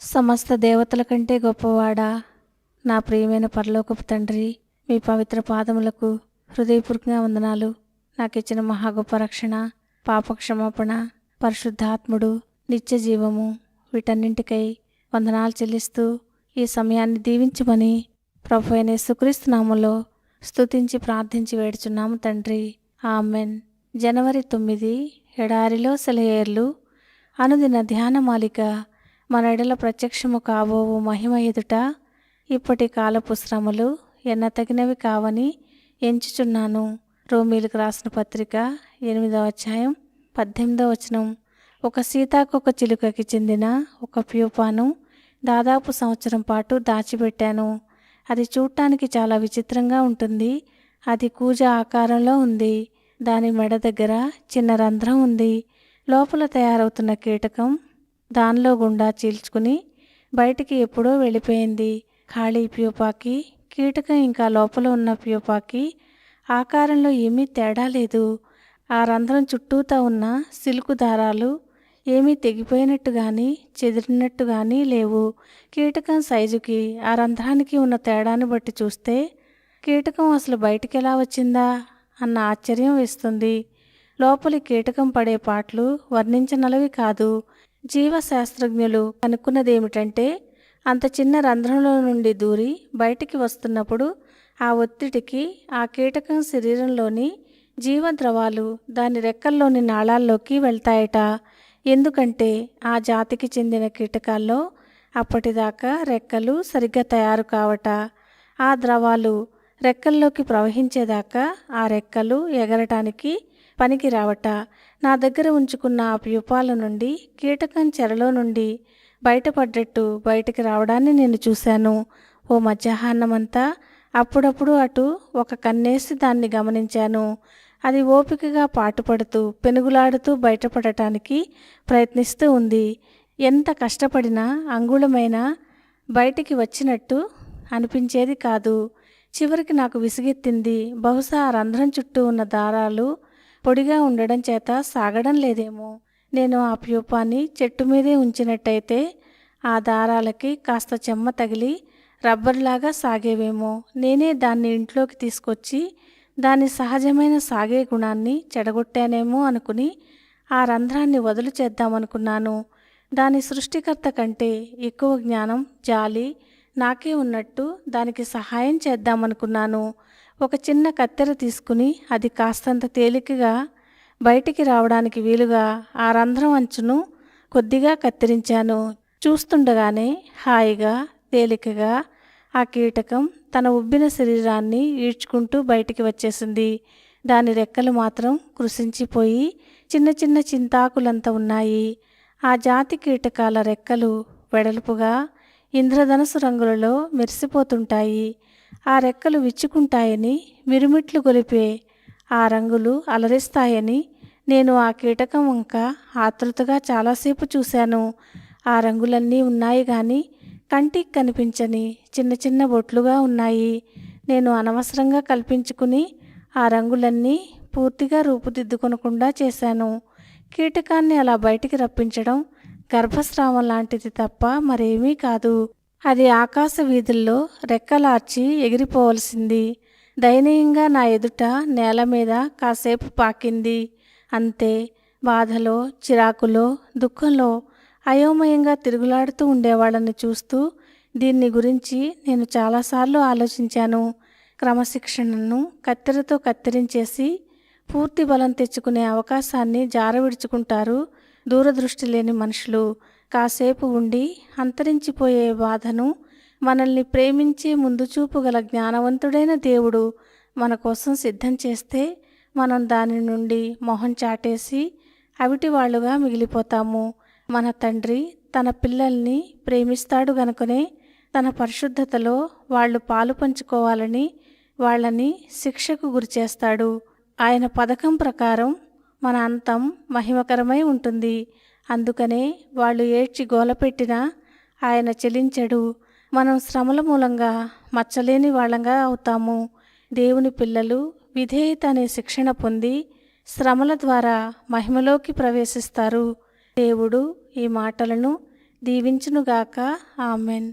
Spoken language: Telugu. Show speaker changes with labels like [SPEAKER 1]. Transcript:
[SPEAKER 1] సమస్త దేవతల కంటే గొప్పవాడా, నా ప్రియమైన పరలోకపు తండ్రి, మీ పవిత్ర పాదములకు హృదయపూర్వకంగా వందనాలు. నాకిచ్చిన మహా గొప్ప రక్షణ, పాపక్షమాపణ, పరిశుద్ధాత్ముడు, నిత్య జీవము, వీటన్నింటికై వందనాలు చెల్లిస్తూ ఈ సమయాన్ని దీవించమని ప్రభువైన యేసుక్రీస్తు నామములో స్తుతించి ప్రార్థించి వేడుచున్నాము తండ్రి. ఆమెన్. జనవరి 9 ఎడారిలో సెలయేర్లు అనుదిన ధ్యానమాలిక. మన ఎడల ప్రత్యక్షము కాబోవు మహిమ ఎదుట ఇప్పటి కాలపు శ్రమలు ఎన్నతగినవి కావని ఎంచుచున్నాను. రోమీలకు రాసిన పత్రిక 8వ అధ్యాయం 18వ వచనం. ఒక సీతాకొక చిలుకకి చెందిన ఒక ప్యూపాను దాదాపు సంవత్సరం పాటు దాచిపెట్టాను. అది చూడటానికి చాలా విచిత్రంగా ఉంటుంది. అది కూజ ఆకారంలో ఉంది. దాని మెడ దగ్గర చిన్న రంధ్రం ఉంది. లోపల తయారవుతున్న కీటకం దానిలో గుండా చీల్చుకుని బయటికి ఎప్పుడో వెళ్ళిపోయింది. ఖాళీ ప్యూపాకి, కీటకం ఇంకా లోపల ఉన్న ప్యూపాకి ఆకారంలో ఏమీ తేడా లేదు. ఆ రంధ్రం చుట్టూతా ఉన్న సిల్కు దారాలు ఏమీ తెగిపోయినట్టు కానీ చెదిరినట్టు కానీ లేవు. కీటకం సైజుకి ఆ రంధ్రానికి ఉన్న తేడాన్ని బట్టి చూస్తే కీటకం అసలు బయటికి ఎలా వచ్చిందా అన్న ఆశ్చర్యం వేస్తుంది. లోపలి కీటకం పడే పాట్లు వర్ణించనలవి కాదు. జీవశాస్త్రజ్ఞులు కనుక్కున్నదేమిటంటే, అంత చిన్న రంధ్రంలో నుండి దూరి బయటికి వస్తున్నప్పుడు ఆ ఒత్తిడికి ఆ కీటకం శరీరంలోని జీవద్రవాలు దాని రెక్కల్లోని నాళాల్లోకి వెళ్తాయట. ఎందుకంటే ఆ జాతికి చెందిన కీటకాల్లో అప్పటిదాకా రెక్కలు సరిగ్గా తయారు కావట. ఆ ద్రవాలు రెక్కల్లోకి ప్రవహించేదాకా ఆ రెక్కలు ఎగరటానికి పనికి రావట. నా దగ్గర ఉంచుకున్న ఆ ప్యూపాల నుండి కీటకం చెరలో నుండి బయటపడ్డట్టు బయటికి రావడాన్ని నేను చూశాను. ఓ మధ్యాహ్నమంతా అప్పుడప్పుడు అటు ఒక కన్నేసి దాన్ని గమనించాను. అది ఓపికగా పాటుపడుతూ పెనుగులాడుతూ బయటపడటానికి ప్రయత్నిస్తూ ఉంది. ఎంత కష్టపడినా అంగుళమైనా బయటికి వచ్చినట్టు అనిపించేది కాదు. చివరికి నాకు విసుగెత్తింది. బహుశా ఆ రంధ్రం చుట్టూ ఉన్న దారాలు పొడిగా ఉండడం చేత సాగడం లేదేమో. నేను ఆ ప్యూపాన్ని చెట్టు మీదే ఉంచినట్టయితే ఆ దారాలకి కాస్త చెమ్మ తగిలి రబ్బర్లాగా సాగేవేమో. నేనే దాన్ని ఇంట్లోకి తీసుకొచ్చి దాని సహజమైన సాగే గుణాన్ని చెడగొట్టానేమో అనుకుని ఆ రంధ్రాన్ని వదులు చేద్దామనుకున్నాను. దాని సృష్టికర్త కంటే ఎక్కువ జ్ఞానం, జాలి నాకే ఉన్నట్టు దానికి సహాయం చేద్దామనుకున్నాను. ఒక చిన్న కత్తెర తీసుకుని అది కాస్తంత తేలికగా బయటికి రావడానికి వీలుగా ఆ రంధ్రం అంచును కొద్దిగా కత్తిరించాను. చూస్తుండగానే హాయిగా తేలికగా ఆ కీటకం తన ఉబ్బిన శరీరాన్ని ఈడ్చుకుంటూ బయటికి వచ్చేసింది. దాని రెక్కలు మాత్రం కృశించిపోయి చిన్న చిన్న చింతాకులంత ఉన్నాయి. ఆ జాతి కీటకాల రెక్కలు వెడల్పుగా ఇంద్రధనసు రంగులలో మెరిసిపోతుంటాయి. ఆ రెక్కలు విచ్చుకుంటాయని, మిరుమిట్లు గొలిపే ఆ రంగులు అలరిస్తాయని నేను ఆ కీటకం వంక ఆతృతగా చాలాసేపు చూశాను. ఆ రంగులన్నీ ఉన్నాయి కానీ కంటికి కనిపించని చిన్న చిన్న బొట్లుగా ఉన్నాయి. నేను అనవసరంగా కల్పించుకుని ఆ రంగులన్నీ పూర్తిగా రూపుదిద్దుకొనకుండా చేశాను. కీటకాన్ని అలా బయటికి రప్పించడం గర్భస్రావం లాంటిది తప్ప మరేమీ కాదు. అది ఆకాశ వీధుల్లో రెక్కలార్చి ఎగిరిపోవలసింది. దయనీయంగా నా ఎదుట నేల మీద కాసేపు పాకింది. అంతే. బాధలో, చిరాకులో, దుఃఖంలో అయోమయంగా తిరుగులాడుతూ ఉండేవాళ్ళని చూస్తూ దీన్ని గురించి నేను చాలాసార్లు ఆలోచించాను. క్రమశిక్షణను కత్తెరతో కత్తిరించేసి పూర్తి బలం తెచ్చుకునే అవకాశాన్ని జారవిడుచుకుంటారు దూరదృష్టి లేని మనుషులు. కాసేపు ఉండి అంతరించిపోయే బాధను మనల్ని ప్రేమించే ముందుచూపు గల జ్ఞానవంతుడైన దేవుడు మన కోసం సిద్ధం చేస్తే మనం దాని నుండి మొహం చాటేసి అవిటివాళ్లుగా మిగిలిపోతాము. మన తండ్రి తన పిల్లల్ని ప్రేమిస్తాడు గనుకనే తన పరిశుద్ధతలో వాళ్ళు పాలు పంచుకోవాలని వాళ్ళని శిక్షకు గురిచేస్తాడు. ఆయన పథకం ప్రకారం మన అంతం మహిమకరమై ఉంటుంది. అందుకనే వాళ్ళు ఏడ్చి గోలపెట్టినా ఆయన చెలించడు. మనం శ్రమల మూలంగా మచ్చలేని వాళ్ళంగా అవుతాము. దేవుని పిల్లలు విధేయత అనే శిక్షణ పొంది శ్రమల ద్వారా మహిమలోకి ప్రవేశిస్తారు. దేవుడు ఈ మాటలను దీవించునుగాక. ఆమెన్.